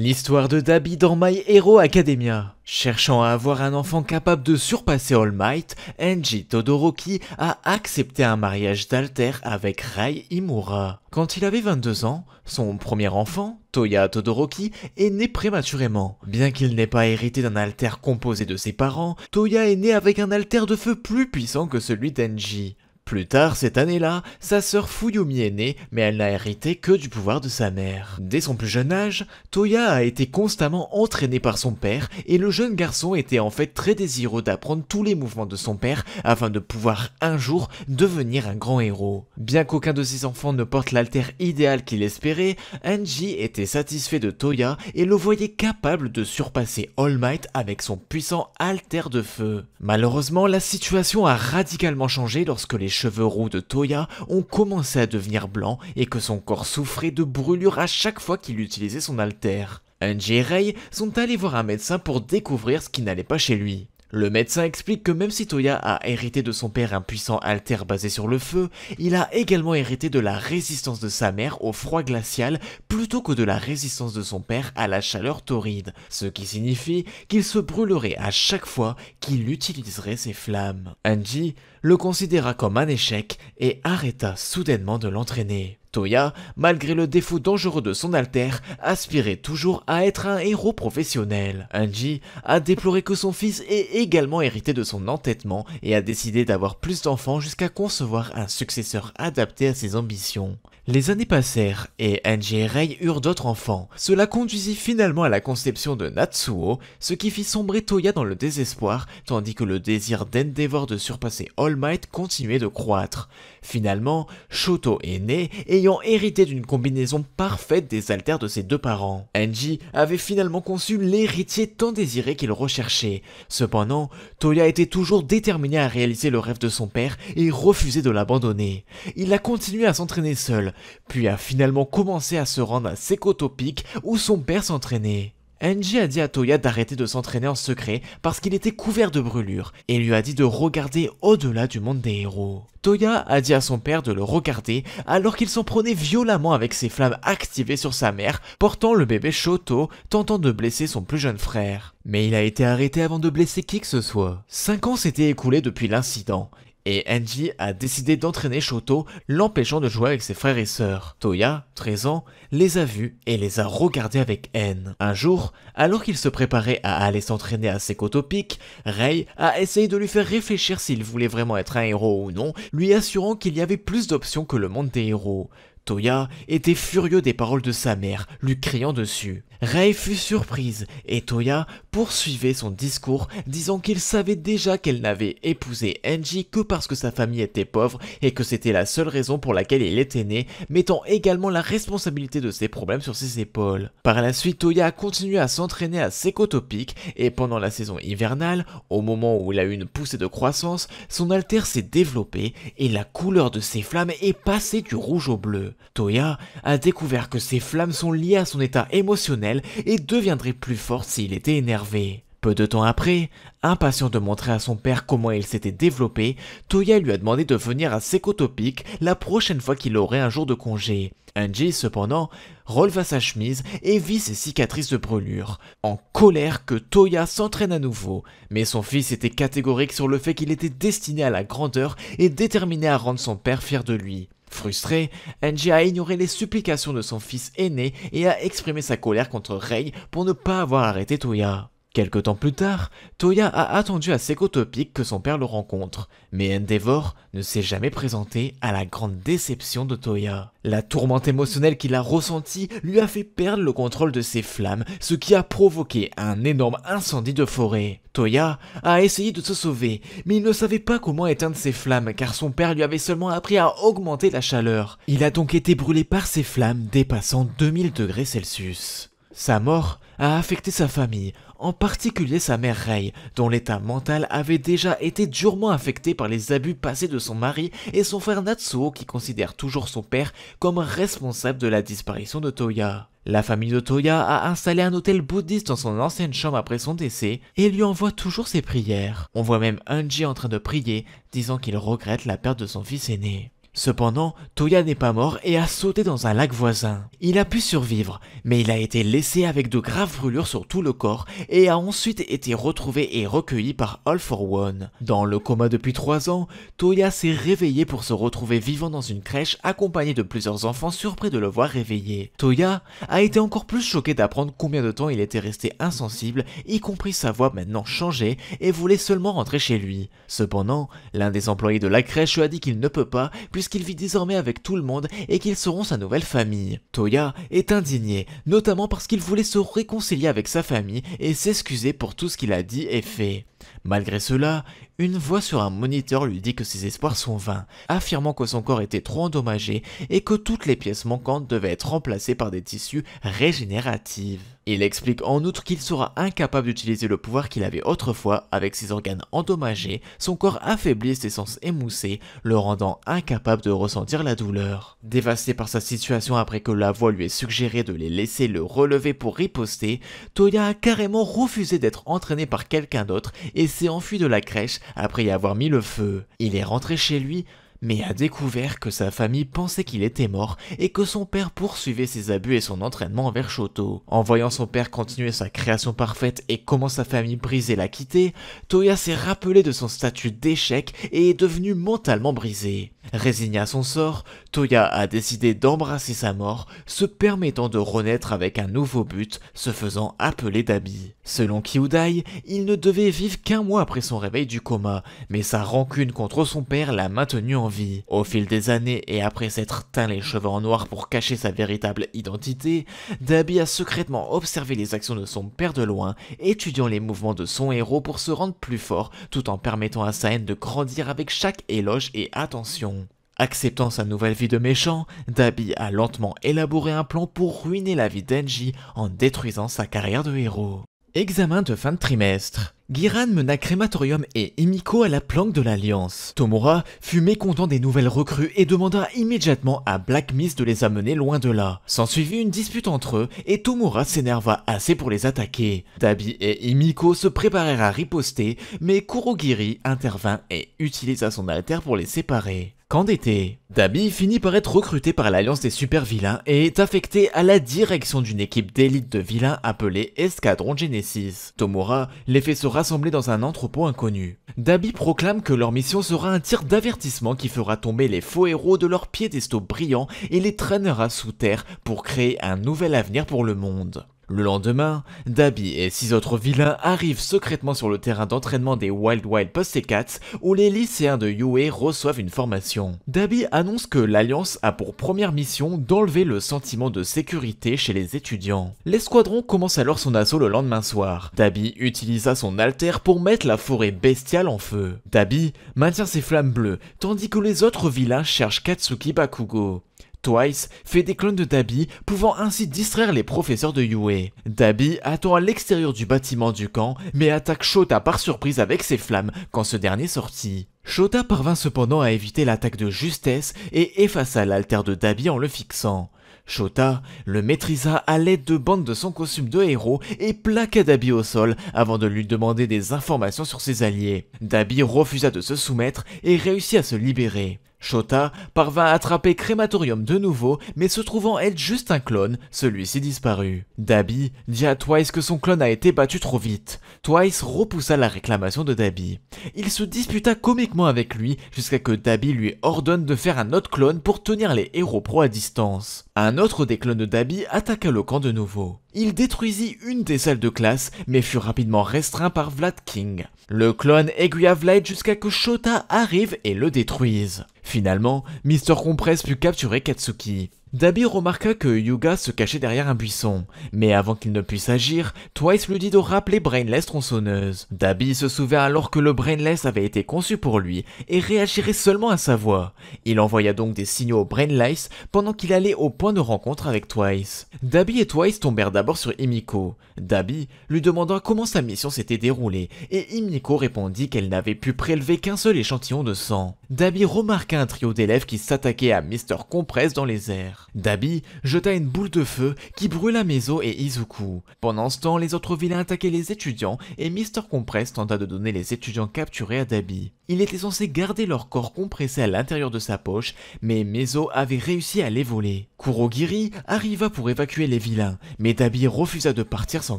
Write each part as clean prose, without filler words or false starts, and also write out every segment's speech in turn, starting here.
L'histoire de Dabi dans My Hero Academia. Cherchant à avoir un enfant capable de surpasser All Might, Enji Todoroki a accepté un mariage d'alter avec Rei Imura. Quand il avait 22 ans, son premier enfant, Toya Todoroki, est né prématurément. Bien qu'il n'ait pas hérité d'un alter composé de ses parents, Toya est né avec un alter de feu plus puissant que celui d'Enji. Plus tard cette année-là, sa sœur Fuyumi est née, mais elle n'a hérité que du pouvoir de sa mère. Dès son plus jeune âge, Toya a été constamment entraîné par son père, et le jeune garçon était en fait très désireux d'apprendre tous les mouvements de son père afin de pouvoir un jour devenir un grand héros. Bien qu'aucun de ses enfants ne porte l'alter idéal qu'il espérait, Enji était satisfait de Toya et le voyait capable de surpasser All Might avec son puissant alter de feu. Malheureusement, la situation a radicalement changé lorsque les cheveux roux de Toya ont commencé à devenir blancs et que son corps souffrait de brûlures à chaque fois qu'il utilisait son alter. Enji et Rei sont allés voir un médecin pour découvrir ce qui n'allait pas chez lui. Le médecin explique que même si Toya a hérité de son père un puissant alter basé sur le feu, il a également hérité de la résistance de sa mère au froid glacial plutôt que de la résistance de son père à la chaleur torride, ce qui signifie qu'il se brûlerait à chaque fois qu'il utiliserait ses flammes. Enji le considéra comme un échec et arrêta soudainement de l'entraîner. Toya, malgré le défaut dangereux de son alter, aspirait toujours à être un héros professionnel. Enji a déploré que son fils ait également hérité de son entêtement et a décidé d'avoir plus d'enfants jusqu'à concevoir un successeur adapté à ses ambitions. Les années passèrent et Enji et Rei eurent d'autres enfants. Cela conduisit finalement à la conception de Natsuo, ce qui fit sombrer Toya dans le désespoir, tandis que le désir d'Endeavor de surpasser All Might continuait de croître. Finalement, Shoto est né, ayant hérité d'une combinaison parfaite des alters de ses deux parents. Enji avait finalement conçu l'héritier tant désiré qu'il recherchait. Cependant, Toya était toujours déterminé à réaliser le rêve de son père et refusait de l'abandonner. Il a continué à s'entraîner seul, puis a finalement commencé à se rendre à Sekoto Peak où son père s'entraînait. Enji a dit à Toya d'arrêter de s'entraîner en secret parce qu'il était couvert de brûlures et lui a dit de regarder au-delà du monde des héros. Toya a dit à son père de le regarder alors qu'il s'en prenait violemment avec ses flammes activées sur sa mère, portant le bébé Shoto, tentant de blesser son plus jeune frère. Mais il a été arrêté avant de blesser qui que ce soit. 5 ans s'étaient écoulés depuis l'incident. Et Enji a décidé d'entraîner Shoto, l'empêchant de jouer avec ses frères et sœurs. Toya, 13 ans, les a vus et les a regardés avec haine. Un jour, alors qu'il se préparait à aller s'entraîner à Sekoto Peak, Rei a essayé de lui faire réfléchir s'il voulait vraiment être un héros ou non, lui assurant qu'il y avait plus d'options que le monde des héros. Toya était furieux des paroles de sa mère, lui criant dessus. Rei fut surprise et Toya poursuivait son discours disant qu'il savait déjà qu'elle n'avait épousé Enji que parce que sa famille était pauvre et que c'était la seule raison pour laquelle il était né, mettant également la responsabilité de ses problèmes sur ses épaules. Par la suite, Toya a continué à s'entraîner à Sekoto Peak et pendant la saison hivernale, au moment où il a eu une poussée de croissance, son alter s'est développé et la couleur de ses flammes est passée du rouge au bleu. Toya a découvert que ces flammes sont liées à son état émotionnel et deviendrait plus fort s'il était énervé. Peu de temps après, impatient de montrer à son père comment il s'était développé, Toya lui a demandé de venir à Sekoto Peak la prochaine fois qu'il aurait un jour de congé. Enji, cependant, releva sa chemise et vit ses cicatrices de brûlure, en colère que Toya s'entraîne à nouveau, mais son fils était catégorique sur le fait qu'il était destiné à la grandeur et déterminé à rendre son père fier de lui. Frustré, Enji a ignoré les supplications de son fils aîné et a exprimé sa colère contre Rei pour ne pas avoir arrêté Toya. Quelque temps plus tard, Toya a attendu à Sekoto Peak que son père le rencontre, mais Endeavor ne s'est jamais présenté à la grande déception de Toya. La tourmente émotionnelle qu'il a ressentie lui a fait perdre le contrôle de ses flammes, ce qui a provoqué un énorme incendie de forêt. Toya a essayé de se sauver, mais il ne savait pas comment éteindre ses flammes car son père lui avait seulement appris à augmenter la chaleur. Il a donc été brûlé par ses flammes dépassant 2000 degrés Celsius. Sa mort a affecté sa famille, en particulier sa mère Rei, dont l'état mental avait déjà été durement affecté par les abus passés de son mari, et son frère Natsuo qui considère toujours son père comme responsable de la disparition de Toya. La famille de Toya a installé un hôtel bouddhiste dans son ancienne chambre après son décès et lui envoie toujours ses prières. On voit même Enji en train de prier, disant qu'il regrette la perte de son fils aîné. Cependant, Toya n'est pas mort et a sauté dans un lac voisin. Il a pu survivre, mais il a été laissé avec de graves brûlures sur tout le corps et a ensuite été retrouvé et recueilli par All for One. Dans le coma depuis 3 ans, Toya s'est réveillé pour se retrouver vivant dans une crèche accompagné de plusieurs enfants surpris de le voir réveillé. Toya a été encore plus choqué d'apprendre combien de temps il était resté insensible, y compris sa voix maintenant changée, et voulait seulement rentrer chez lui. Cependant, l'un des employés de la crèche lui a dit qu'il ne peut pas puisqu'il vit désormais avec tout le monde et qu'ils seront sa nouvelle famille. Toya est indigné, notamment parce qu'il voulait se réconcilier avec sa famille et s'excuser pour tout ce qu'il a dit et fait. Malgré cela, une voix sur un moniteur lui dit que ses espoirs sont vains, affirmant que son corps était trop endommagé et que toutes les pièces manquantes devaient être remplacées par des tissus régénératifs. Il explique en outre qu'il sera incapable d'utiliser le pouvoir qu'il avait autrefois avec ses organes endommagés, son corps affaibli et ses sens émoussés, le rendant incapable de ressentir la douleur. Dévasté par sa situation après que la voix lui ait suggéré de les laisser le relever pour riposter, Toya a carrément refusé d'être entraîné par quelqu'un d'autre et s'est enfui de la crèche après y avoir mis le feu. Il est rentré chez lui, mais a découvert que sa famille pensait qu'il était mort et que son père poursuivait ses abus et son entraînement envers Shoto. En voyant son père continuer sa création parfaite et comment sa famille brisée l'a quitté, Toya s'est rappelé de son statut d'échec et est devenu mentalement brisé. Résigné à son sort, Toya a décidé d'embrasser sa mort, se permettant de renaître avec un nouveau but, se faisant appeler Dabi. Selon Kyūdai, il ne devait vivre qu'1 mois après son réveil du coma, mais sa rancune contre son père l'a maintenu en vie. Au fil des années et après s'être teint les cheveux en noir pour cacher sa véritable identité, Dabi a secrètement observé les actions de son père de loin, étudiant les mouvements de son héros pour se rendre plus fort, tout en permettant à sa haine de grandir avec chaque éloge et attention. Acceptant sa nouvelle vie de méchant, Dabi a lentement élaboré un plan pour ruiner la vie d'Enji en détruisant sa carrière de héros. Examen de fin de trimestre. Giran mena Crématorium et Himiko à la planque de l'Alliance. Tomura fut mécontent des nouvelles recrues et demanda immédiatement à Black Mist de les amener loin de là. S'ensuivit une dispute entre eux et Tomura s'énerva assez pour les attaquer. Dabi et Himiko se préparèrent à riposter, mais Kurogiri intervint et utilisa son alter pour les séparer. Qu'en était? Dabi finit par être recruté par l'Alliance des super vilains et est affecté à la direction d'une équipe d'élite de vilains appelée Escadron Genesis. Tomura les fait se rassembler dans un entrepôt inconnu. Dabi proclame que leur mission sera un tir d'avertissement qui fera tomber les faux héros de leurs piédestaux brillants et les traînera sous terre pour créer un nouvel avenir pour le monde. Le lendemain, Dabi et 6 autres vilains arrivent secrètement sur le terrain d'entraînement des Wild Wild Pussycats où les lycéens de UA reçoivent une formation. Dabi annonce que l'Alliance a pour première mission d'enlever le sentiment de sécurité chez les étudiants. L'escadron commence alors son assaut le lendemain soir. Dabi utilisa son alter pour mettre la forêt bestiale en feu. Dabi maintient ses flammes bleues, tandis que les autres vilains cherchent Katsuki Bakugo. Twice fait des clones de Dabi, pouvant ainsi distraire les professeurs de UA. Dabi attend à l'extérieur du bâtiment du camp, mais attaque Shota par surprise avec ses flammes quand ce dernier sortit. Shota parvint cependant à éviter l'attaque de justesse et effaça l'alter de Dabi en le fixant. Shota le maîtrisa à l'aide de bandes de son costume de héros et plaqua Dabi au sol avant de lui demander des informations sur ses alliés. Dabi refusa de se soumettre et réussit à se libérer. Shota parvint à attraper Crématorium de nouveau, mais se trouvant être juste un clone, celui-ci disparut. Dabi dit à Twice que son clone a été battu trop vite. Twice repoussa la réclamation de Dabi. Il se disputa comiquement avec lui jusqu'à que Dabi lui ordonne de faire un autre clone pour tenir les héros pro à distance. Un autre des clones de Dabi attaqua le camp de nouveau. Il détruisit une des salles de classe, mais fut rapidement restreint par Vlad King. Le clone aiguilla Vlad jusqu'à que Shota arrive et le détruise. Finalement, Mr. Compress put capturer Katsuki. Dabi remarqua que Yuga se cachait derrière un buisson, mais avant qu'il ne puisse agir, Twice lui dit de rappeler Brainless tronçonneuse. Dabi se souvint alors que le Brainless avait été conçu pour lui et réagirait seulement à sa voix. Il envoya donc des signaux au Brainless pendant qu'il allait au point de rencontre avec Twice. Dabi et Twice tombèrent d'abord sur Himiko. Dabi lui demanda comment sa mission s'était déroulée et Himiko répondit qu'elle n'avait pu prélever qu'un seul échantillon de sang. Dabi remarqua un trio d'élèves qui s'attaquaient à Mr. Compress dans les airs. terre. Dabi jeta une boule de feu qui brûla Mezo et Izuku. Pendant ce temps, les autres vilains attaquaient les étudiants et Mr. Compress tenta de donner les étudiants capturés à Dabi. Il était censé garder leur corps compressés à l'intérieur de sa poche, mais Mezo avait réussi à les voler. Kurogiri arriva pour évacuer les vilains, mais Dabi refusa de partir sans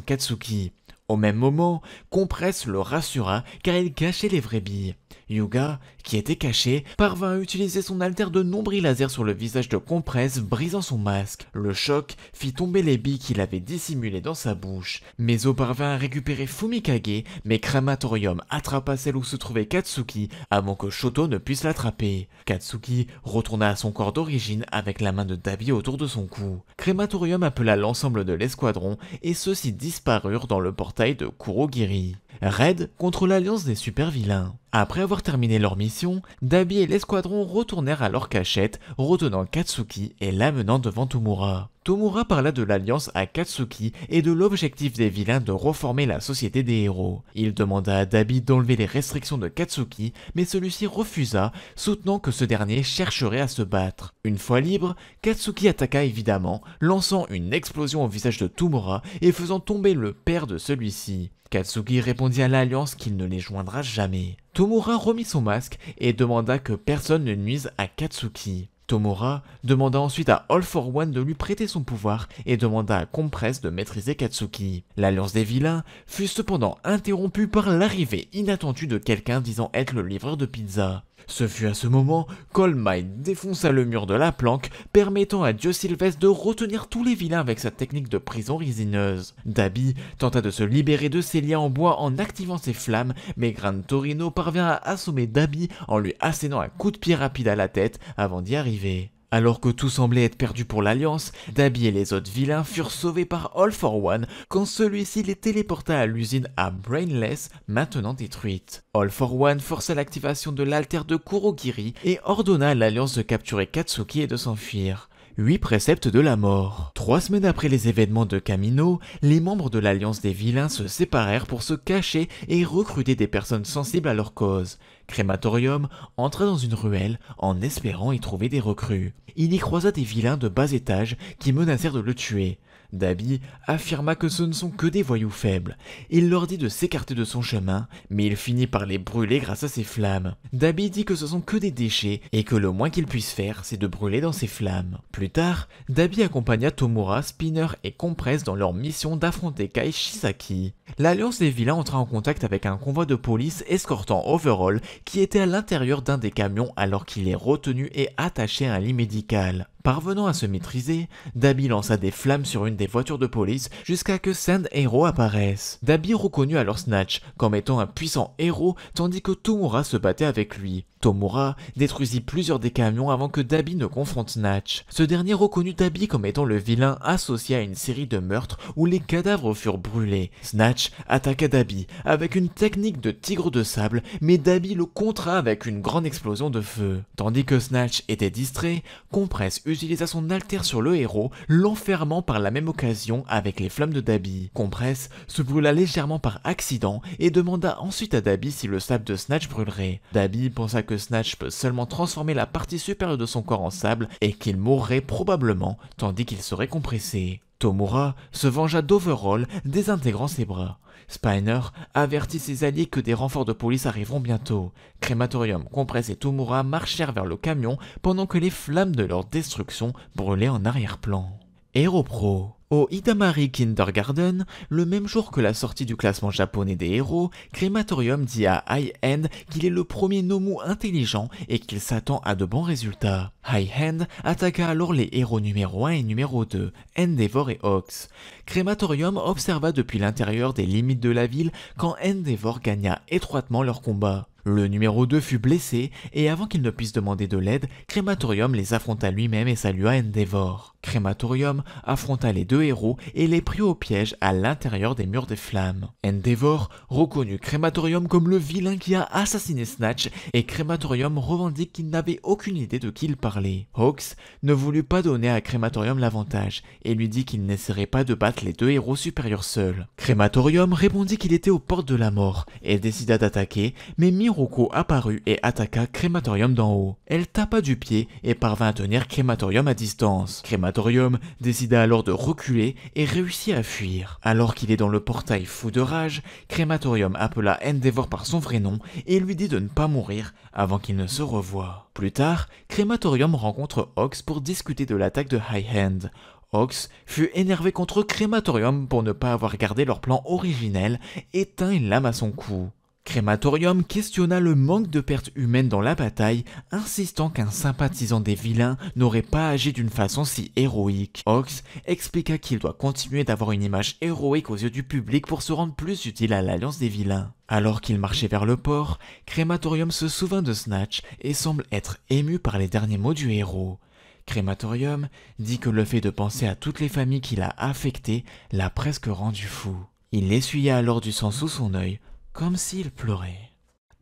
Katsuki. Au même moment, Compress le rassura car il cachait les vraies billes. Hyuga, qui était caché, parvint à utiliser son alter de nombril laser sur le visage de Compress, brisant son masque. Le choc fit tomber les billes qu'il avait dissimulées dans sa bouche. Mezo parvint à récupérer Fumikage, mais Crematorium attrapa celle où se trouvait Katsuki avant que Shoto ne puisse l'attraper. Katsuki retourna à son corps d'origine avec la main de Dabi autour de son cou. Crematorium appela l'ensemble de l'escadron et ceux-ci disparurent dans le portail de Kurogiri. Red contre l'alliance des super vilains. Après avoir terminé leur mission, Dabi et l'escadron retournèrent à leur cachette, retenant Katsuki et l'amenant devant Tomura. Tomura parla de l'alliance à Katsuki et de l'objectif des vilains de reformer la société des héros. Il demanda à Dabi d'enlever les restrictions de Katsuki, mais celui-ci refusa, soutenant que ce dernier chercherait à se battre. Une fois libre, Katsuki attaqua évidemment, lançant une explosion au visage de Tomura et faisant tomber le père de celui-ci. Katsuki répondit à l'alliance qu'il ne les joindra jamais. Tomura remit son masque et demanda que personne ne nuise à Katsuki. Tomura demanda ensuite à All for One de lui prêter son pouvoir et demanda à Compress de maîtriser Katsuki. L'alliance des vilains fut cependant interrompue par l'arrivée inattendue de quelqu'un disant être le livreur de pizza. Ce fut à ce moment qu'All Might défonça le mur de la planque, permettant à Dieu Sylvestre de retenir tous les vilains avec sa technique de prison résineuse. Dabi tenta de se libérer de ses liens en bois en activant ses flammes, mais Gran Torino parvint à assommer Dabi en lui assénant un coup de pied rapide à la tête avant d'y arriver. Alors que tout semblait être perdu pour l'Alliance, Dabi et les autres vilains furent sauvés par All for One quand celui-ci les téléporta à l'usine à Brainless, maintenant détruite. All for One força l'activation de l'alter de Kurogiri et ordonna à l'Alliance de capturer Katsuki et de s'enfuir. 8 préceptes de la mort. 3 semaines après les événements de Kamino, les membres de l'Alliance des vilains se séparèrent pour se cacher et recruter des personnes sensibles à leur cause. Crematorium entra dans une ruelle en espérant y trouver des recrues. Il y croisa des vilains de bas étage qui menacèrent de le tuer. Dabi affirma que ce ne sont que des voyous faibles. Il leur dit de s'écarter de son chemin, mais il finit par les brûler grâce à ses flammes. Dabi dit que ce sont que des déchets et que le moins qu'il puisse faire, c'est de brûler dans ses flammes. Plus tard, Dabi accompagna Tomura, Spinner et Compress dans leur mission d'affronter Kai Shisaki. L'Alliance des vilains entra en contact avec un convoi de police escortant Overall qui était à l'intérieur d'un des camions alors qu'il est retenu et attaché à un lit médical. Parvenant à se maîtriser, Dabi lança des flammes sur une des voitures de police jusqu'à que Sand Hero apparaisse. Dabi reconnut alors Snatch comme étant un puissant héros tandis que Tomura se battait avec lui. Tomura détruisit plusieurs des camions avant que Dabi ne confronte Snatch. Ce dernier reconnut Dabi comme étant le vilain associé à une série de meurtres où les cadavres furent brûlés. Snatch attaqua Dabi avec une technique de tigre de sable, mais Dabi le contra avec une grande explosion de feu. Tandis que Snatch était distrait, Compress utilisa son alter sur le héros, l'enfermant par la même occasion avec les flammes de Dabi. Compress se brûla légèrement par accident et demanda ensuite à Dabi si le sable de Snatch brûlerait. Dabi pensa que Snatch peut seulement transformer la partie supérieure de son corps en sable et qu'il mourrait probablement tandis qu'il serait compressé. Tomura se vengea d'Overall, désintégrant ses bras. Spinner avertit ses alliés que des renforts de police arriveront bientôt. Crematorium, Compress et Tomura marchèrent vers le camion pendant que les flammes de leur destruction brûlaient en arrière-plan. Hero Pro. Au Itamari Kindergarten, le même jour que la sortie du classement japonais des héros, Crematorium dit à High End qu'il est le premier Nomu intelligent et qu'il s'attend à de bons résultats. High End attaqua alors les héros numéro 1 et numéro 2, Endeavor et Ox. Crematorium observa depuis l'intérieur des limites de la ville quand Endeavor gagna étroitement leur combat. Le numéro 2 fut blessé et avant qu'il ne puisse demander de l'aide, Crematorium les affronta lui-même et salua Endeavor. Crématorium affronta les deux héros et les prit au piège à l'intérieur des murs des flammes. Endeavor reconnut Crématorium comme le vilain qui a assassiné Snatch et Crématorium revendique qu'il n'avait aucune idée de qui il parlait. Hawks ne voulut pas donner à Crématorium l'avantage et lui dit qu'il n'essaierait pas de battre les deux héros supérieurs seuls. Crématorium répondit qu'il était aux portes de la mort et décida d'attaquer, mais Miroku apparut et attaqua Crématorium d'en haut. Elle tapa du pied et parvint à tenir Crématorium à distance. Crématorium décida alors de reculer et réussit à fuir. Alors qu'il est dans le portail fou de rage, Crématorium appela Endeavor par son vrai nom et lui dit de ne pas mourir avant qu'il ne se revoie. Plus tard, Crématorium rencontre Hawks pour discuter de l'attaque de High Hand. Hawks fut énervé contre Crématorium pour ne pas avoir gardé leur plan originel et tint une lame à son cou. Crématorium questionna le manque de pertes humaines dans la bataille, insistant qu'un sympathisant des vilains n'aurait pas agi d'une façon si héroïque. Hawks expliqua qu'il doit continuer d'avoir une image héroïque aux yeux du public pour se rendre plus utile à l'alliance des vilains. Alors qu'il marchait vers le port, Crématorium se souvint de Snatch et semble être ému par les derniers mots du héros. Crématorium dit que le fait de penser à toutes les familles qu'il a affectées l'a presque rendu fou. Il essuya alors du sang sous son œil, comme s'il pleurait.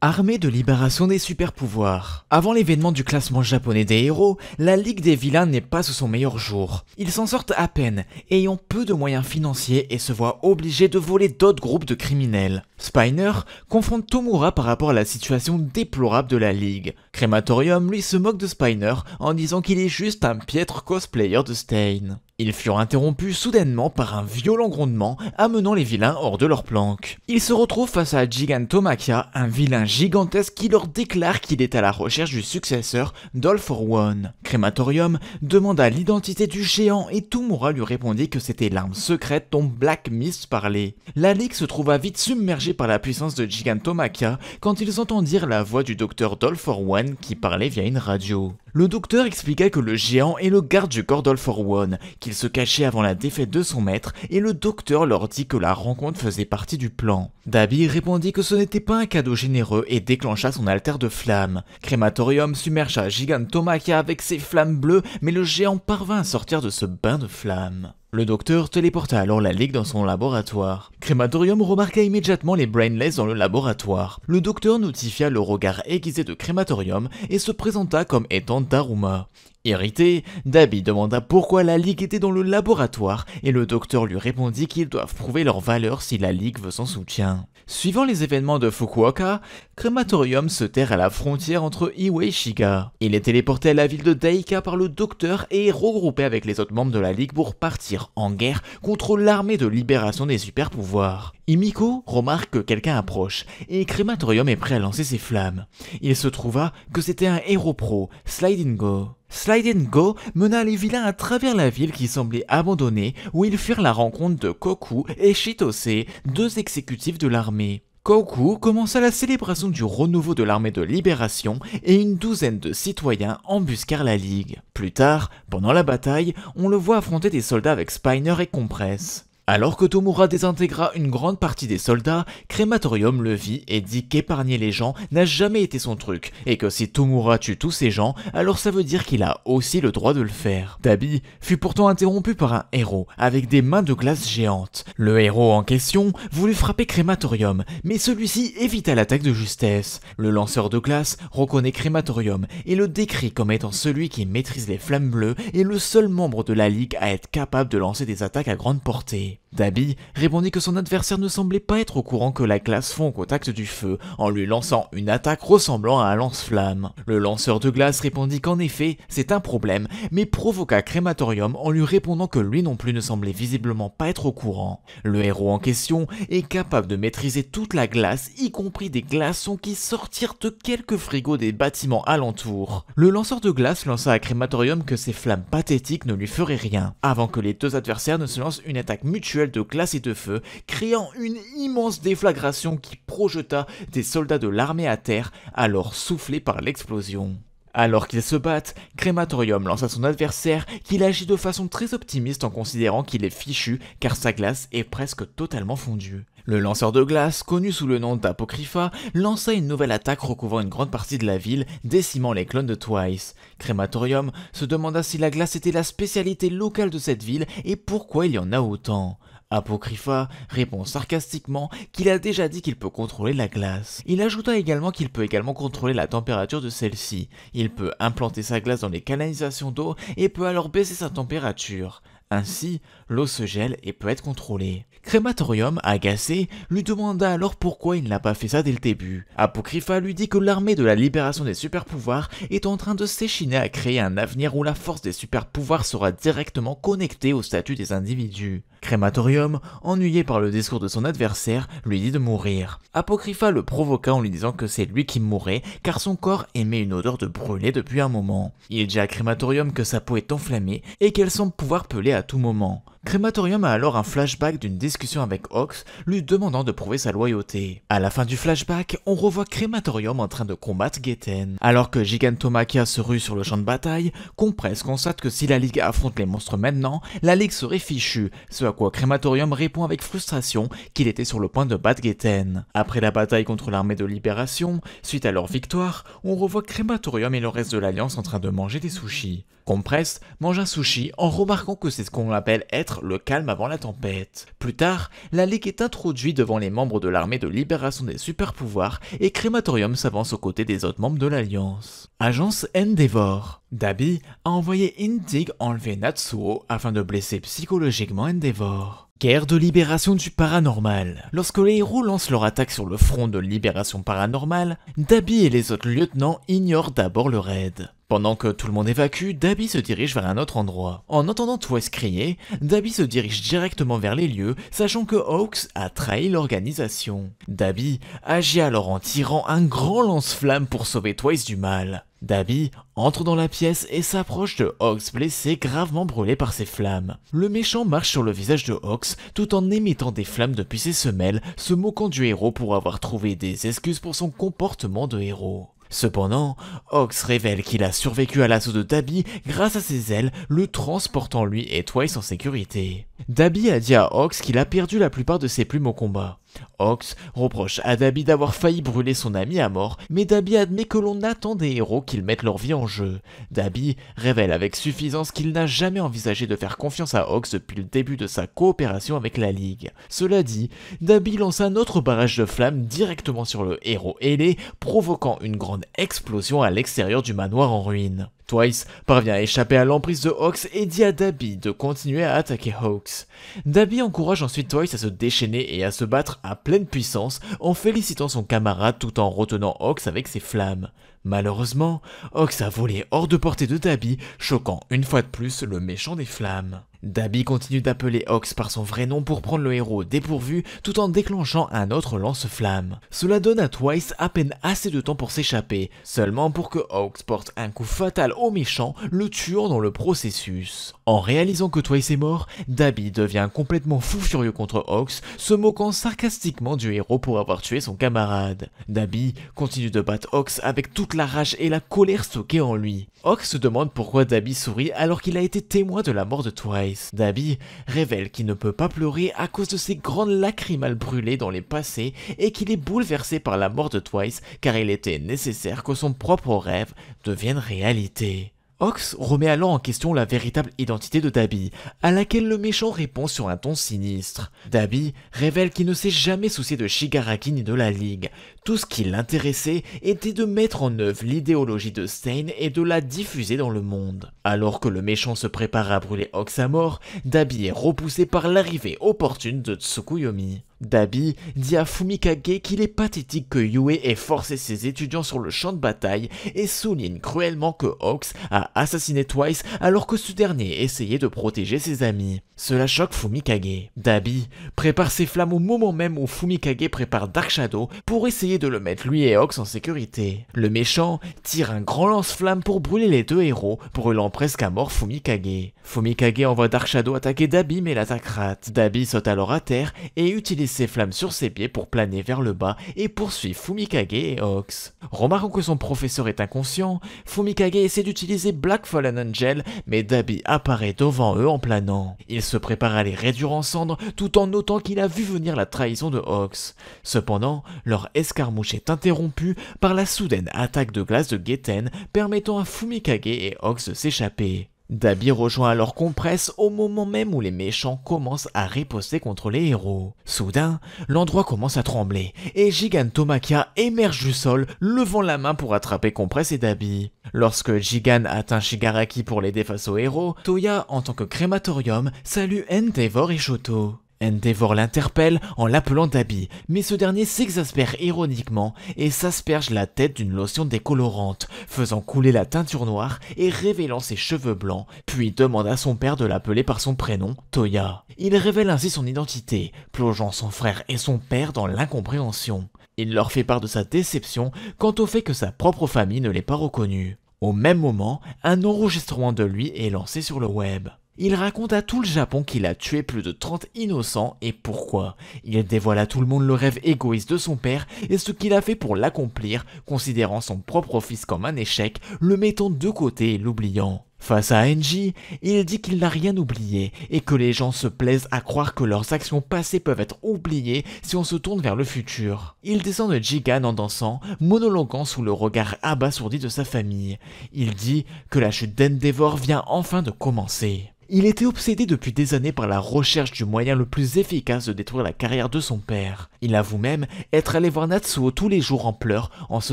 Armée de libération des super-pouvoirs. Avant l'événement du classement japonais des héros, la Ligue des vilains n'est pas sous son meilleur jour. Ils s'en sortent à peine, ayant peu de moyens financiers et se voient obligés de voler d'autres groupes de criminels. Spiner confronte Tomura par rapport à la situation déplorable de la Ligue. Crématorium lui se moque de Spiner en disant qu'il est juste un piètre cosplayer de Stain. Ils furent interrompus soudainement par un violent grondement amenant les vilains hors de leur planque. Ils se retrouvent face à Gigantomachia, un vilain gigantesque qui leur déclare qu'il est à la recherche du successeur d'All for One. Crématorium demanda l'identité du géant et Tomura lui répondit que c'était l'arme secrète dont Black Mist parlait. La Ligue se trouva vite submergée par la puissance de Gigantomachia quand ils entendirent la voix du docteur d'All for One qui parlait via une radio. Le docteur expliqua que le géant est le garde du corps d'All for One, qu'il se cachait avant la défaite de son maître, et le docteur leur dit que la rencontre faisait partie du plan. Dabi répondit que ce n'était pas un cadeau généreux et déclencha son alter de flammes. Crématorium submergea Gigantomachia avec ses flammes bleues, mais le géant parvint à sortir de ce bain de flammes. Le docteur téléporta alors la Ligue dans son laboratoire. Crématorium remarqua immédiatement les Brainless dans le laboratoire. Le docteur notifia le regard aiguisé de Crématorium et se présenta comme étant Daruma. Irrité, Dabi demanda pourquoi la Ligue était dans le laboratoire et le docteur lui répondit qu'ils doivent prouver leur valeur si la Ligue veut son soutien. Suivant les événements de Fukuoka, Crématorium se terre à la frontière entre Iway et Shiga. Il est téléporté à la ville de Daika par le docteur et est regroupé avec les autres membres de la Ligue pour partir en guerre contre l'armée de libération des super-pouvoirs. Himiko remarque que quelqu'un approche et Crématorium est prêt à lancer ses flammes. Il se trouva que c'était un héros pro, Slide Go. Slide Go mena les vilains à travers la ville qui semblait abandonnée où ils firent la rencontre de Koku et Chitose, deux exécutifs de l'armée. Koku commença la célébration du renouveau de l'armée de libération et une douzaine de citoyens embusquèrent la Ligue. Plus tard, pendant la bataille, on le voit affronter des soldats avec Spiner et Compress. Alors que Tomura désintégra une grande partie des soldats, Crématorium le vit et dit qu'épargner les gens n'a jamais été son truc, et que si Tomura tue tous ces gens, alors ça veut dire qu'il a aussi le droit de le faire. Dabi fut pourtant interrompu par un héros, avec des mains de glace géantes. Le héros en question voulut frapper Crématorium, mais celui-ci évita l'attaque de justesse. Le lanceur de glace reconnaît Crématorium et le décrit comme étant celui qui maîtrise les flammes bleues et le seul membre de la Ligue à être capable de lancer des attaques à grande portée. Dabi répondit que son adversaire ne semblait pas être au courant que la glace fond au contact du feu, en lui lançant une attaque ressemblant à un lance-flamme. Le lanceur de glace répondit qu'en effet, c'est un problème, mais provoqua Crématorium en lui répondant que lui non plus ne semblait visiblement pas être au courant. Le héros en question est capable de maîtriser toute la glace, y compris des glaçons qui sortirent de quelques frigos des bâtiments alentours. Le lanceur de glace lança à Crématorium que ces flammes pathétiques ne lui feraient rien, avant que les deux adversaires ne se lancent une attaque mutuelle de glace et de feu, créant une immense déflagration qui projeta des soldats de l'armée à terre, alors soufflés par l'explosion. Alors qu'ils se battent, Crématorium lance à son adversaire qu'il agit de façon très optimiste en considérant qu'il est fichu car sa glace est presque totalement fondue. Le lanceur de glace, connu sous le nom d'Apocrypha, lança une nouvelle attaque recouvrant une grande partie de la ville, décimant les clones de Twice. Crématorium se demanda si la glace était la spécialité locale de cette ville et pourquoi il y en a autant. Apocrypha répond sarcastiquement qu'il a déjà dit qu'il peut contrôler la glace. Il ajouta également qu'il peut également contrôler la température de celle-ci. Il peut implanter sa glace dans les canalisations d'eau et peut alors baisser sa température. Ainsi, l'eau se gèle et peut être contrôlée. Crématorium, agacé, lui demanda alors pourquoi il n'a pas fait ça dès le début. Apocrypha lui dit que l'armée de la libération des super-pouvoirs est en train de s'échiner à créer un avenir où la force des super-pouvoirs sera directement connectée au statut des individus. Crématorium, ennuyé par le discours de son adversaire, lui dit de mourir. Apocrypha le provoqua en lui disant que c'est lui qui mourrait car son corps émet une odeur de brûlé depuis un moment. Il dit à Crématorium que sa peau est enflammée et qu'elle semble pouvoir peler à tout moment. Crématorium a alors un flashback d'une discussion avec Ox, lui demandant de prouver sa loyauté. À la fin du flashback, on revoit Crématorium en train de combattre Getten. Alors que Gigantomachia se rue sur le champ de bataille, Compress constate que si la Ligue affronte les monstres maintenant, la Ligue serait fichue, ce à quoi Crématorium répond avec frustration qu'il était sur le point de battre Getten. Après la bataille contre l'armée de libération, suite à leur victoire, on revoit Crématorium et le reste de l'Alliance en train de manger des sushis. Compress mange un sushi en remarquant que c'est ce qu'on appelle être le calme avant la tempête. Plus tard, la Ligue est introduite devant les membres de l'armée de libération des super-pouvoirs et Crématorium s'avance aux côtés des autres membres de l'Alliance. Agence Endeavor. Dabi a envoyé Intig enlever Natsuo afin de blesser psychologiquement Endeavor. Guerre de libération du paranormal. Lorsque les héros lancent leur attaque sur le front de libération paranormale, Dabi et les autres lieutenants ignorent d'abord le raid. Pendant que tout le monde évacue, Dabi se dirige vers un autre endroit. En entendant Twice crier, Dabi se dirige directement vers les lieux, sachant que Hawks a trahi l'organisation. Dabi agit alors en tirant un grand lance-flamme pour sauver Twice du mal. Dabi entre dans la pièce et s'approche de Hawks blessé, gravement brûlé par ses flammes. Le méchant marche sur le visage de Hawks tout en émettant des flammes depuis ses semelles, se moquant du héros pour avoir trouvé des excuses pour son comportement de héros. Cependant, Hawks révèle qu'il a survécu à l'assaut de Dabi grâce à ses ailes, le transportant lui et Twice en sécurité. Dabi a dit à Hawks qu'il a perdu la plupart de ses plumes au combat. Hawks reproche à Dabi d'avoir failli brûler son ami à mort, mais Dabi admet que l'on attend des héros qu'ils mettent leur vie en jeu. Dabi révèle avec suffisance qu'il n'a jamais envisagé de faire confiance à Hawks depuis le début de sa coopération avec la Ligue. Cela dit, Dabi lance un autre barrage de flammes directement sur le héros ailé, provoquant une grande explosion à l'extérieur du manoir en ruine. Twice parvient à échapper à l'emprise de Hawks et dit à Dabi de continuer à attaquer Hawks. Dabi encourage ensuite Twice à se déchaîner et à se battre à pleine puissance en félicitant son camarade tout en retenant Hawks avec ses flammes. Malheureusement, Hawks a volé hors de portée de Dabi, choquant une fois de plus le méchant des flammes. Dabi continue d'appeler Hawks par son vrai nom pour prendre le héros dépourvu tout en déclenchant un autre lance-flamme. Cela donne à Twice à peine assez de temps pour s'échapper, seulement pour que Hawks porte un coup fatal au méchant, le tuant dans le processus. En réalisant que Twice est mort, Dabi devient complètement fou furieux contre Hawks, se moquant sarcastiquement du héros pour avoir tué son camarade. Dabi continue de battre Hawks avec toute la rage et la colère stockée en lui. Hawks se demande pourquoi Dabi sourit alors qu'il a été témoin de la mort de Twice. Dabi révèle qu'il ne peut pas pleurer à cause de ses grandes lacrymales brûlées dans les passés et qu'il est bouleversé par la mort de Twice car il était nécessaire que son propre rêve devienne réalité. Hawks remet alors en question la véritable identité de Dabi, à laquelle le méchant répond sur un ton sinistre. Dabi révèle qu'il ne s'est jamais soucié de Shigaraki ni de la Ligue. Tout ce qui l'intéressait était de mettre en œuvre l'idéologie de Stain et de la diffuser dans le monde. Alors que le méchant se prépare à brûler Hawks à mort, Dabi est repoussé par l'arrivée opportune de Tsukuyomi. Dabi dit à Fumikage qu'il est pathétique que Yue ait forcé ses étudiants sur le champ de bataille et souligne cruellement que Hawks a assassiné Twice alors que ce dernier essayait de protéger ses amis. Cela choque Fumikage. Dabi prépare ses flammes au moment même où Fumikage prépare Dark Shadow pour essayer de le mettre lui et Hawks en sécurité. Le méchant tire un grand lance-flamme pour brûler les deux héros, brûlant presque à mort Fumikage. Fumikage envoie Dark Shadow attaquer Dabi mais l'attaque rate. Dabi saute alors à terre et utilise utilise ses flammes sur ses pieds pour planer vers le bas et poursuivre Fumikage et Ox. Remarquant que son professeur est inconscient, Fumikage essaie d'utiliser Black Fallen Angel, mais Dabi apparaît devant eux en planant. Il se prépare à les réduire en cendres tout en notant qu'il a vu venir la trahison de Ox. Cependant, leur escarmouche est interrompue par la soudaine attaque de glace de Getten, permettant à Fumikage et Ox de s'échapper. Dabi rejoint alors Compress au moment même où les méchants commencent à riposter contre les héros. Soudain, l'endroit commence à trembler et Gigantomachia émerge du sol, levant la main pour attraper Compress et Dabi. Lorsque Gigan atteint Shigaraki pour l'aider face aux héros, Toya, en tant que crématorium, salue Endeavor et Shoto. Endeavor l'interpelle en l'appelant Dabi, mais ce dernier s'exaspère ironiquement et s'asperge la tête d'une lotion décolorante, faisant couler la teinture noire et révélant ses cheveux blancs, puis demande à son père de l'appeler par son prénom, Toya. Il révèle ainsi son identité, plongeant son frère et son père dans l'incompréhension. Il leur fait part de sa déception quant au fait que sa propre famille ne l'ait pas reconnu. Au même moment, un enregistrement de lui est lancé sur le web. Il raconte à tout le Japon qu'il a tué plus de 30 innocents et pourquoi. Il dévoile à tout le monde le rêve égoïste de son père et ce qu'il a fait pour l'accomplir, considérant son propre fils comme un échec, le mettant de côté et l'oubliant. Face à Enji, il dit qu'il n'a rien oublié et que les gens se plaisent à croire que leurs actions passées peuvent être oubliées si on se tourne vers le futur. Il descend de Jigan en dansant, monologuant sous le regard abasourdi de sa famille. Il dit que la chute d'Endeavor vient enfin de commencer. Il était obsédé depuis des années par la recherche du moyen le plus efficace de détruire la carrière de son père. Il avoue même être allé voir Natsuo tous les jours en pleurs en se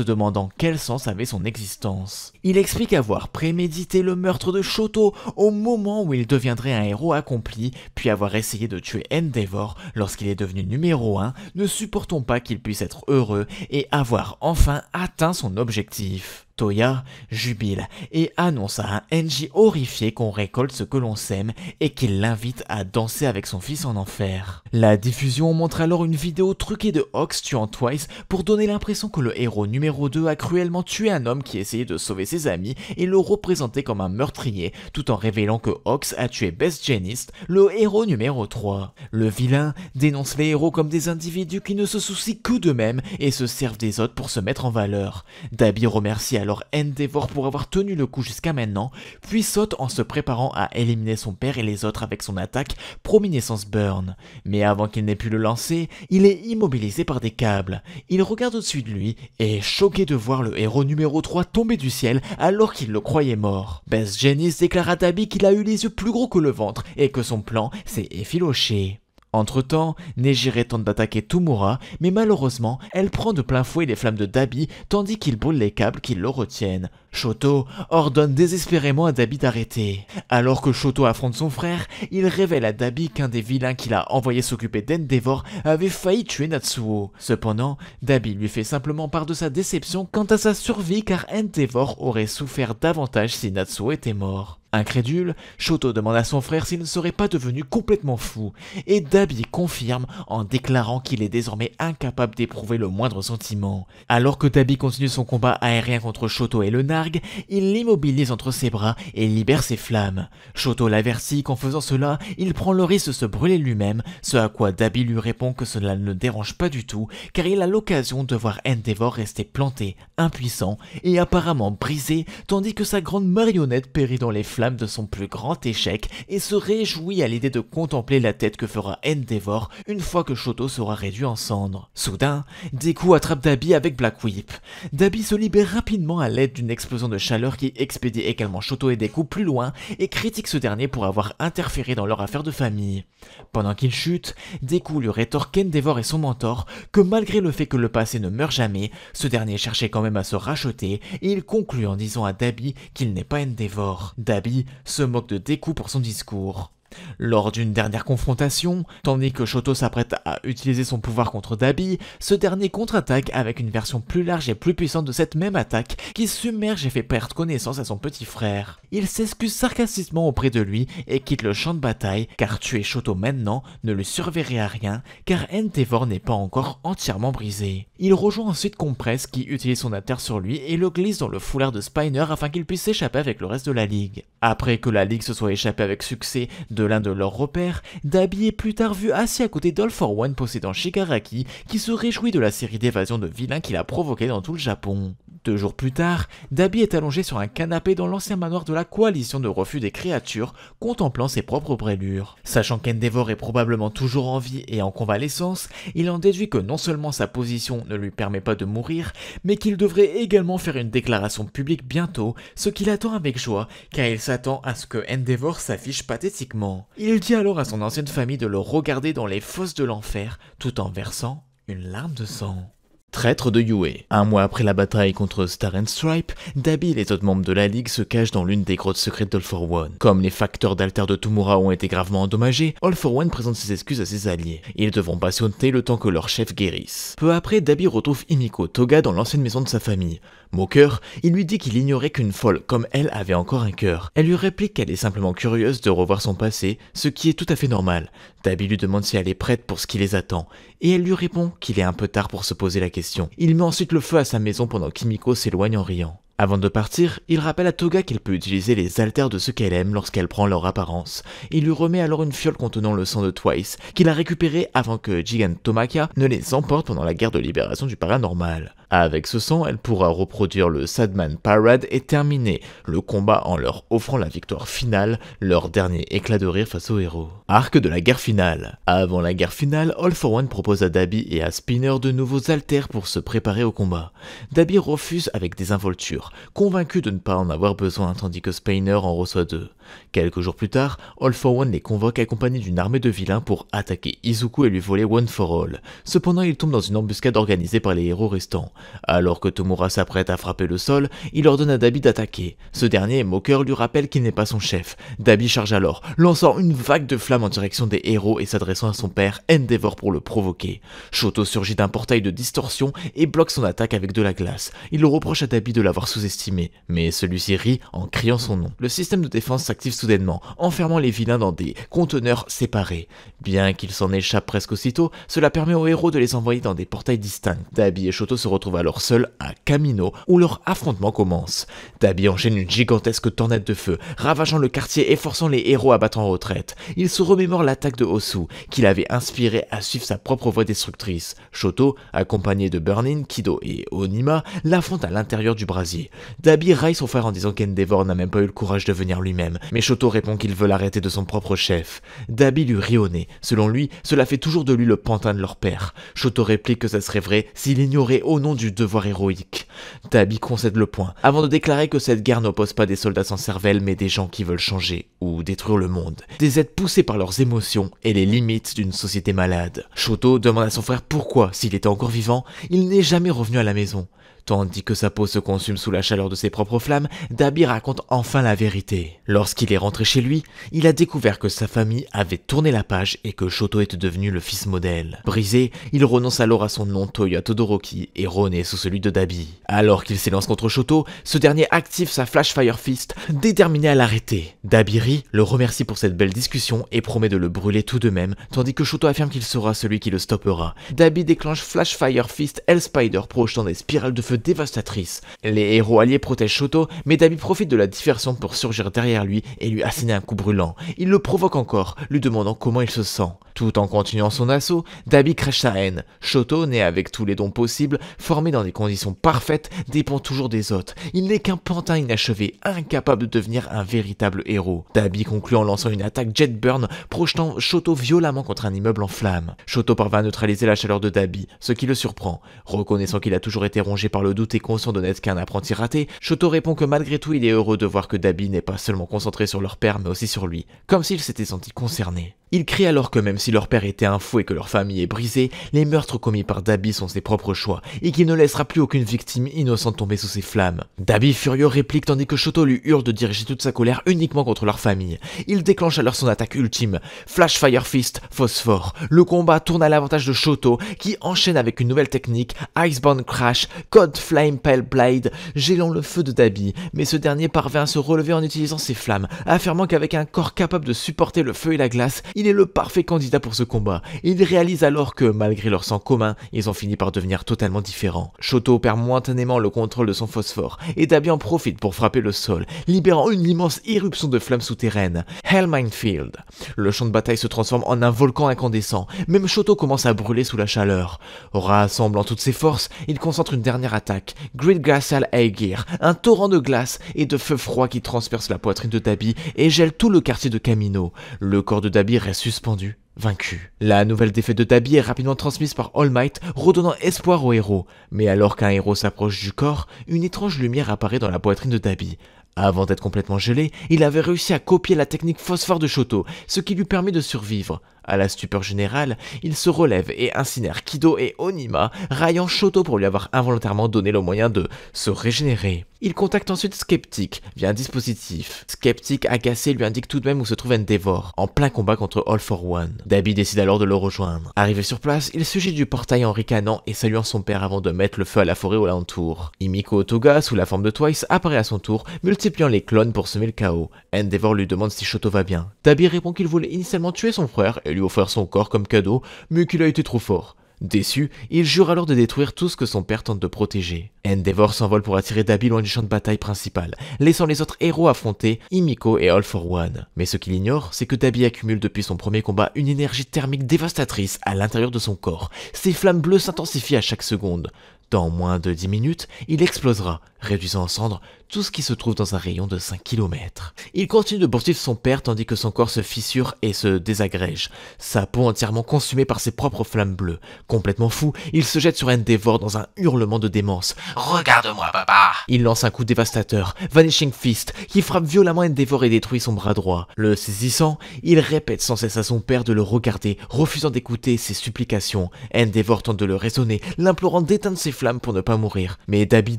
demandant quel sens avait son existence. Il explique avoir prémédité le meurtre de Shoto au moment où il deviendrait un héros accompli, puis avoir essayé de tuer Endeavor lorsqu'il est devenu numéro 1, ne supportant pas qu'il puisse être heureux et avoir enfin atteint son objectif. Toya jubile et annonce à un Enji horrifié qu'on récolte ce que l'on sème et qu'il l'invite à danser avec son fils en enfer. La diffusion montre alors une vidéo truquée de Ox tuant Twice pour donner l'impression que le héros numéro 2 a cruellement tué un homme qui essayait de sauver ses amis et le représenter comme un meurtrier, tout en révélant que Ox a tué Best Jeanist, le héros numéro 3. Le vilain dénonce les héros comme des individus qui ne se soucient que d'eux-mêmes et se servent des autres pour se mettre en valeur. Dabi remercie alors Endeavor pour avoir tenu le coup jusqu'à maintenant, puis saute en se préparant à éliminer son père et les autres avec son attaque Prominescence Burn. Mais avant qu'il n'ait pu le lancer, il est immobilisé par des câbles. Il regarde au-dessus de lui et est choqué de voir le héros numéro 3 tomber du ciel alors qu'il le croyait mort. Best Jeanist déclare à Dabi qu'il a eu les yeux plus gros que le ventre et que son plan s'est effiloché. Entre-temps, Nejire tente d'attaquer Tomura, mais malheureusement, elle prend de plein fouet les flammes de Dabi tandis qu'il brûle les câbles qui le retiennent. Shoto ordonne désespérément à Dabi d'arrêter. Alors que Shoto affronte son frère, il révèle à Dabi qu'un des vilains qu'il a envoyé s'occuper d'Endeavor avait failli tuer Natsuo. Cependant, Dabi lui fait simplement part de sa déception quant à sa survie car Endeavor aurait souffert davantage si Natsuo était mort. Incrédule, Shoto demande à son frère s'il ne serait pas devenu complètement fou, et Dabi confirme en déclarant qu'il est désormais incapable d'éprouver le moindre sentiment. Alors que Dabi continue son combat aérien contre Shoto et le Narg, il l'immobilise entre ses bras et libère ses flammes. Shoto l'avertit qu'en faisant cela, il prend le risque de se brûler lui-même, ce à quoi Dabi lui répond que cela ne le dérange pas du tout, car il a l'occasion de voir Endeavor rester planté, impuissant et apparemment brisé, tandis que sa grande marionnette périt dans les flammes de son plus grand échec et se réjouit à l'idée de contempler la tête que fera Endeavor une fois que Shoto sera réduit en cendres. Soudain, Deku attrape Dabi avec Black Whip. Dabi se libère rapidement à l'aide d'une explosion de chaleur qui expédie également Shoto et Deku plus loin et critique ce dernier pour avoir interféré dans leur affaire de famille. Pendant qu'il chute, Deku lui rétorque Endeavor et son mentor que malgré le fait que le passé ne meurt jamais, ce dernier cherchait quand même à se racheter et il conclut en disant à Dabi qu'il n'est pas Endeavor. Dabi se moque de Deku pour son discours. Lors d'une dernière confrontation, tandis que Shoto s'apprête à utiliser son pouvoir contre Dabi, ce dernier contre-attaque avec une version plus large et plus puissante de cette même attaque qui submerge et fait perdre connaissance à son petit frère. Il s'excuse sarcastiquement auprès de lui et quitte le champ de bataille car tuer Shoto maintenant ne lui servirait à rien car Endeavor n'est pas encore entièrement brisé. Il rejoint ensuite Compress qui utilise son alter sur lui et le glisse dans le foulard de Spiner afin qu'il puisse s'échapper avec le reste de la ligue. Après que la ligue se soit échappée avec succès de l'un de leurs repères, Dabi est plus tard vu assis à côté d'All for One possédant Shigaraki, qui se réjouit de la série d'évasions de vilains qu'il a provoqué dans tout le Japon. 2 jours plus tard, Dabi est allongé sur un canapé dans l'ancien manoir de la coalition de refus des créatures, contemplant ses propres brûlures. Sachant qu'Endeavor est probablement toujours en vie et en convalescence, il en déduit que non seulement sa position ne lui permet pas de mourir, mais qu'il devrait également faire une déclaration publique bientôt, ce qu'il attend avec joie, car il s'attend à ce que Endeavor s'affiche pathétiquement. Il dit alors à son ancienne famille de le regarder dans les fosses de l'enfer, tout en versant une larme de sang. Traître de Yue. Un mois après la bataille contre Star and Stripe, Dabi et les autres membres de la Ligue se cachent dans l'une des grottes secrètes d'All for One. Comme les facteurs d'alter de Tomura ont été gravement endommagés, All for One présente ses excuses à ses alliés. Ils devront patienter le temps que leur chef guérisse. Peu après, Dabi retrouve Himiko Toga dans l'ancienne maison de sa famille. Moqueur, il lui dit qu'il ignorait qu'une folle comme elle avait encore un cœur. Elle lui réplique qu'elle est simplement curieuse de revoir son passé, ce qui est tout à fait normal. Dabi lui demande si elle est prête pour ce qui les attend, et elle lui répond qu'il est un peu tard pour se poser la question. Il met ensuite le feu à sa maison pendant qu'Himiko s'éloigne en riant. Avant de partir, il rappelle à Toga qu'elle peut utiliser les alters de ceux qu'elle aime lorsqu'elle prend leur apparence. Il lui remet alors une fiole contenant le sang de Twice, qu'il a récupéré avant que Jigen Tomaka ne les emporte pendant la guerre de libération du paranormal. Avec ce sang, elle pourra reproduire le Sadman Parade et terminer le combat en leur offrant la victoire finale, leur dernier éclat de rire face aux héros. Arc de la guerre finale. Avant la guerre finale, All for One propose à Dabi et à Spinner de nouveaux alters pour se préparer au combat. Dabi refuse avec désinvolture, convaincu de ne pas en avoir besoin, tandis que Spinner en reçoit 2. Quelques jours plus tard, All for One les convoque accompagnés d'une armée de vilains pour attaquer Izuku et lui voler One for All. Cependant, il tombe dans une embuscade organisée par les héros restants. Alors que Tomura s'apprête à frapper le sol, il ordonne à Dabi d'attaquer. Ce dernier, moqueur, lui rappelle qu'il n'est pas son chef. Dabi charge alors, lançant une vague de flammes en direction des héros et s'adressant à son père, Endeavor, pour le provoquer. Shoto surgit d'un portail de distorsion et bloque son attaque avec de la glace. Il le reproche à Dabi de l'avoir sous-estimé, mais celui-ci rit en criant son nom. Le système de défense s'active soudainement, enfermant les vilains dans des conteneurs séparés. Bien qu'ils s'en échappent presque aussitôt, cela permet aux héros de les envoyer dans des portails distincts. Dabi et Shoto se retrouvent alors seuls à Kamino, où leur affrontement commence. Dabi enchaîne une gigantesque tornade de feu, ravageant le quartier et forçant les héros à battre en retraite. Il se remémore l'attaque de Osu, qu'il avait inspiré à suivre sa propre voie destructrice. Shoto, accompagné de Burnin, Kido et Onima, l'affronte à l'intérieur du brasier. Dabi raille son frère en disant qu'Endeavor n'a même pas eu le courage de venir lui-même, mais Shoto répond qu'il veut l'arrêter de son propre chef. Dabi lui rit au nez. Selon lui, cela fait toujours de lui le pantin de leur père. Shoto réplique que ça serait vrai s'il ignorait au nom du devoir héroïque. Dabi concède le point, avant de déclarer que cette guerre n'oppose pas des soldats sans cervelle, mais des gens qui veulent changer ou détruire le monde. Des êtres poussés par leurs émotions et les limites d'une société malade. Shoto demande à son frère pourquoi, s'il était encore vivant, il n'est jamais revenu à la maison. Tandis que sa peau se consume sous la chaleur de ses propres flammes, Dabi raconte enfin la vérité. Lorsqu'il est rentré chez lui, il a découvert que sa famille avait tourné la page et que Shoto était devenu le fils modèle. Brisé, il renonce alors à son nom Toya Todoroki et renaît sous celui de Dabi. Alors qu'il s'élance contre Shoto, ce dernier active sa Flash Fire Fist, déterminé à l'arrêter. Dabi rit, le remercie pour cette belle discussion et promet de le brûler tout de même, tandis que Shoto affirme qu'il sera celui qui le stoppera. Dabi déclenche Flash Fire Fist Hell Spider, projetant des spirales de feu dévastatrice. Les héros alliés protègent Shoto, mais Dabi profite de la diversion pour surgir derrière lui et lui asséner un coup brûlant. Il le provoque encore, lui demandant comment il se sent. Tout en continuant son assaut, Dabi crèche sa haine. Shoto, né avec tous les dons possibles, formé dans des conditions parfaites, dépend toujours des autres. Il n'est qu'un pantin inachevé, incapable de devenir un véritable héros. Dabi conclut en lançant une attaque Jet Burn, projetant Shoto violemment contre un immeuble en flammes. Shoto parvint à neutraliser la chaleur de Dabi, ce qui le surprend. Reconnaissant qu'il a toujours été rongé par le doute et conscient de n'être qu'un apprenti raté, Shoto répond que malgré tout il est heureux de voir que Dabi n'est pas seulement concentré sur leur père mais aussi sur lui, comme s'il s'était senti concerné. Il crie alors que même si leur père était un fou et que leur famille est brisée, les meurtres commis par Dabi sont ses propres choix, et qu'il ne laissera plus aucune victime innocente tomber sous ses flammes. Dabi furieux réplique tandis que Shoto lui hurle de diriger toute sa colère uniquement contre leur famille. Il déclenche alors son attaque ultime, Flash Fire Fist Phosphore. Le combat tourne à l'avantage de Shoto, qui enchaîne avec une nouvelle technique, Iceborne Crash, Code Flame Pale Blade, gélant le feu de Dabi, mais ce dernier parvint à se relever en utilisant ses flammes, affirmant qu'avec un corps capable de supporter le feu et la glace, il il est le parfait candidat pour ce combat. Il réalise alors que, malgré leur sang commun, ils ont fini par devenir totalement différents. Shoto perd momentanément le contrôle de son phosphore, et Dabi en profite pour frapper le sol, libérant une immense éruption de flammes souterraines. Hell Minefield. Le champ de bataille se transforme en un volcan incandescent, même Shoto commence à brûler sous la chaleur. Rassemblant toutes ses forces, il concentre une dernière attaque, Great Glacial Aegir, un torrent de glace et de feu froid qui transperce la poitrine de Dabi et gèle tout le quartier de Kamino. Le corps de Dabi reste suspendu, vaincu. La nouvelle défaite de Dabi est rapidement transmise par All Might, redonnant espoir au héros. Mais alors qu'un héros s'approche du corps, une étrange lumière apparaît dans la poitrine de Dabi. Avant d'être complètement gelé, il avait réussi à copier la technique phosphore de Shoto, ce qui lui permet de survivre. À la stupeur générale, il se relève et incinère Kido et Onima, raillant Shoto pour lui avoir involontairement donné le moyen de se régénérer. Il contacte ensuite Skeptic via un dispositif. Skeptic, agacé, lui indique tout de même où se trouve Endeavor, en plein combat contre All for One. Dabi décide alors de le rejoindre. Arrivé sur place, il surgit du portail en ricanant et saluant son père avant de mettre le feu à la forêt aux alentours. Himiko Otoga, sous la forme de Twice, apparaît à son tour, multipliant les clones pour semer le chaos. Endeavor lui demande si Shoto va bien. Dabi répond qu'il voulait initialement tuer son frère et lui offrir son corps comme cadeau, mais qu'il a été trop fort. Déçu, il jure alors de détruire tout ce que son père tente de protéger. Endeavor s'envole pour attirer Dabi loin du champ de bataille principal, laissant les autres héros affronter Himiko et All for One. Mais ce qu'il ignore, c'est que Dabi accumule depuis son premier combat une énergie thermique dévastatrice à l'intérieur de son corps. Ses flammes bleues s'intensifient à chaque seconde. Dans moins de 10 minutes, il explosera, réduisant en cendres tout ce qui se trouve dans un rayon de 5 km. Il continue de poursuivre son père tandis que son corps se fissure et se désagrège, sa peau entièrement consumée par ses propres flammes bleues. Complètement fou, il se jette sur Endeavor dans un hurlement de démence. « Regarde-moi, papa !» Il lance un coup dévastateur, Vanishing Fist, qui frappe violemment Endeavor et détruit son bras droit. Le saisissant, il répète sans cesse à son père de le regarder, refusant d'écouter ses supplications. Endeavor tente de le raisonner, l'implorant d'éteindre ses flammes pour ne pas mourir. Mais Dabi,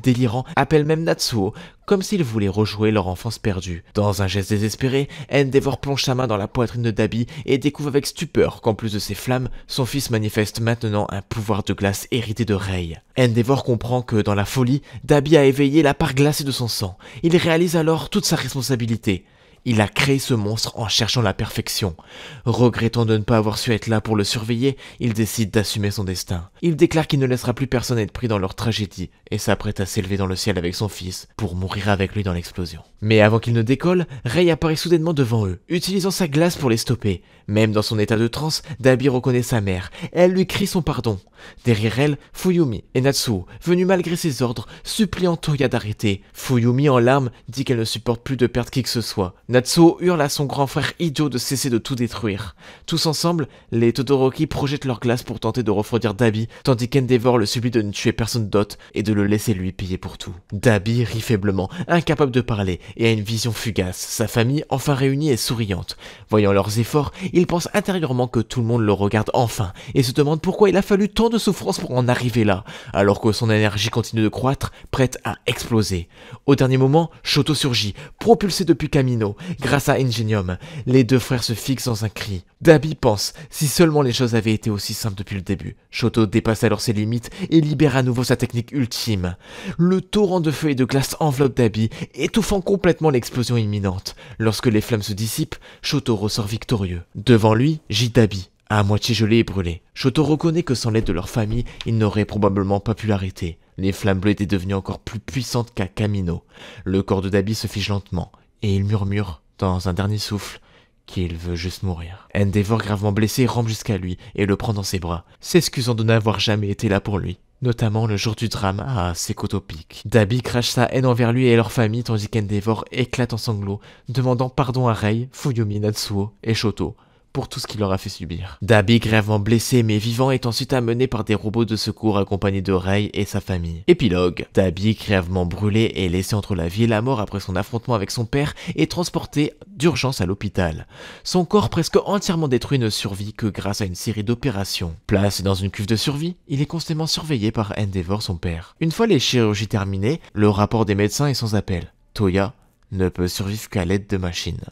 délirant, appelle même Natsuo, comme s'il voulait rejouer leur enfance perdue. Dans un geste désespéré, Endeavor plonge sa main dans la poitrine de Dabi et découvre avec stupeur qu'en plus de ses flammes, son fils manifeste maintenant un pouvoir de glace hérité de Rei. Endeavor comprend que, dans la folie, Dabi a éveillé la part glacée de son sang. Il réalise alors toute sa responsabilité. Il a créé ce monstre en cherchant la perfection. Regrettant de ne pas avoir su être là pour le surveiller, il décide d'assumer son destin. Il déclare qu'il ne laissera plus personne être pris dans leur tragédie et s'apprête à s'élever dans le ciel avec son fils pour mourir avec lui dans l'explosion. Mais avant qu'il ne décolle, Rei apparaît soudainement devant eux, utilisant sa glace pour les stopper. Même dans son état de transe, Dabi reconnaît sa mère. Elle lui crie son pardon. Derrière elle, Fuyumi et Natsuo, venus malgré ses ordres, suppliant Toya d'arrêter. Fuyumi, en larmes, dit qu'elle ne supporte plus de perdre qui que ce soit. Natsuo hurle à son grand frère idiot de cesser de tout détruire. Tous ensemble, les Todoroki projettent leur glace pour tenter de refroidir Dabi, tandis qu'Endeavor le supplie de ne tuer personne d'autre et de le laisser lui payer pour tout. Dabi rit faiblement, incapable de parler, et a une vision fugace. Sa famille, enfin réunie, est souriante. Voyant leurs efforts, il pense intérieurement que tout le monde le regarde enfin, et se demande pourquoi il a fallu tant de souffrance pour en arriver là, alors que son énergie continue de croître, prête à exploser. Au dernier moment, Shoto surgit, propulsé depuis Kamino. Grâce à Ingenium, les deux frères se fixent dans un cri. Dabi pense, si seulement les choses avaient été aussi simples depuis le début. Shoto dépasse alors ses limites et libère à nouveau sa technique ultime. Le torrent de feu et de glace enveloppe Dabi, étouffant complètement l'explosion imminente. Lorsque les flammes se dissipent, Shoto ressort victorieux. Devant lui, gît Dabi, à moitié gelé et brûlé. Shoto reconnaît que sans l'aide de leur famille, il n'aurait probablement pas pu l'arrêter. Les flammes bleues étaient devenues encore plus puissantes qu'à Kamino. Le corps de Dabi se fige lentement, et il murmure, dans un dernier souffle, qu'il veut juste mourir. Endeavor, gravement blessé, rampe jusqu'à lui et le prend dans ses bras, s'excusant de n'avoir jamais été là pour lui, notamment le jour du drame à Sekoto-Peak. Dabi crache sa haine envers lui et leur famille tandis qu'Endeavor éclate en sanglots, demandant pardon à Rei, Fuyumi, Natsuo et Shoto pour tout ce qu'il leur a fait subir. Dabi, gravement blessé mais vivant, est ensuite amené par des robots de secours accompagnés de Rei et sa famille. Épilogue. Dabi, gravement brûlé et laissé entre la vie et la mort après son affrontement avec son père, est transporté d'urgence à l'hôpital. Son corps presque entièrement détruit ne survit que grâce à une série d'opérations. Placé dans une cuve de survie, il est constamment surveillé par Endeavor, son père. Une fois les chirurgies terminées, le rapport des médecins est sans appel. Toya ne peut survivre qu'à l'aide de machines.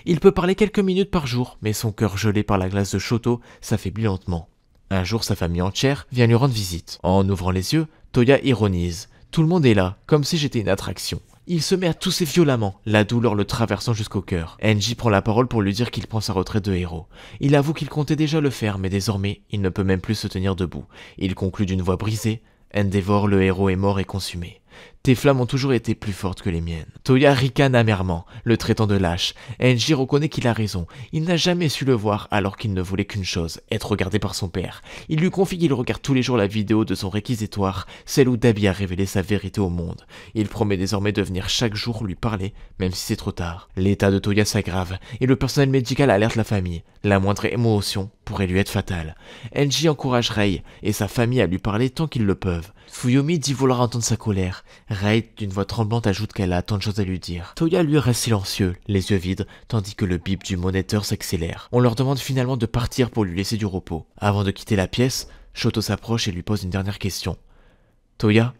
Il peut parler quelques minutes par jour, mais son cœur gelé par la glace de Shoto s'affaiblit lentement. Un jour, sa famille entière vient lui rendre visite. En ouvrant les yeux, Toya ironise. Tout le monde est là, comme si j'étais une attraction. Il se met à tousser violemment, la douleur le traversant jusqu'au cœur. Enji prend la parole pour lui dire qu'il prend sa retraite de héros. Il avoue qu'il comptait déjà le faire, mais désormais, il ne peut même plus se tenir debout. Il conclut d'une voix brisée: Endeavor, le héros est mort et consumé. Tes flammes ont toujours été plus fortes que les miennes. Toya ricane amèrement, le traitant de lâche. Enji reconnaît qu'il a raison. Il n'a jamais su le voir alors qu'il ne voulait qu'une chose, être regardé par son père. Il lui confie qu'il regarde tous les jours la vidéo de son réquisitoire, celle où Dabi a révélé sa vérité au monde. Il promet désormais de venir chaque jour lui parler, même si c'est trop tard. L'état de Toya s'aggrave, et le personnel médical alerte la famille. La moindre émotion pourrait lui être fatale. Enji encourage Rei et sa famille à lui parler tant qu'ils le peuvent. Fuyomi dit vouloir entendre sa colère. Rei, d'une voix tremblante, ajoute qu'elle a tant de choses à lui dire. Toya lui reste silencieux, les yeux vides, tandis que le bip du moniteur s'accélère. On leur demande finalement de partir pour lui laisser du repos. Avant de quitter la pièce, Shoto s'approche et lui pose une dernière question. Toya,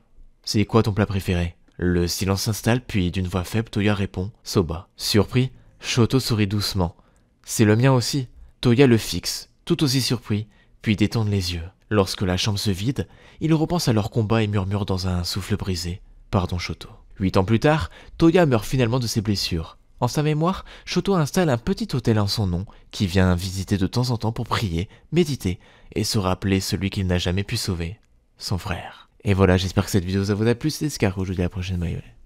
c'est quoi ton plat préféré? Le silence s'installe, puis d'une voix faible, Toya répond Soba. Surpris, Shoto sourit doucement. C'est le mien aussi. Toya le fixe, tout aussi surpris, puis détourne les yeux. Lorsque la chambre se vide, il repense à leur combat et murmure dans un souffle brisé. Pardon Shoto. 8 ans plus tard, Toya meurt finalement de ses blessures. En sa mémoire, Shoto installe un petit hôtel en son nom, qui vient visiter de temps en temps pour prier, méditer, et se rappeler celui qu'il n'a jamais pu sauver, son frère. Et voilà, j'espère que cette vidéo vous a plu, c'était Scar, je vous dis à la prochaine, bye bye.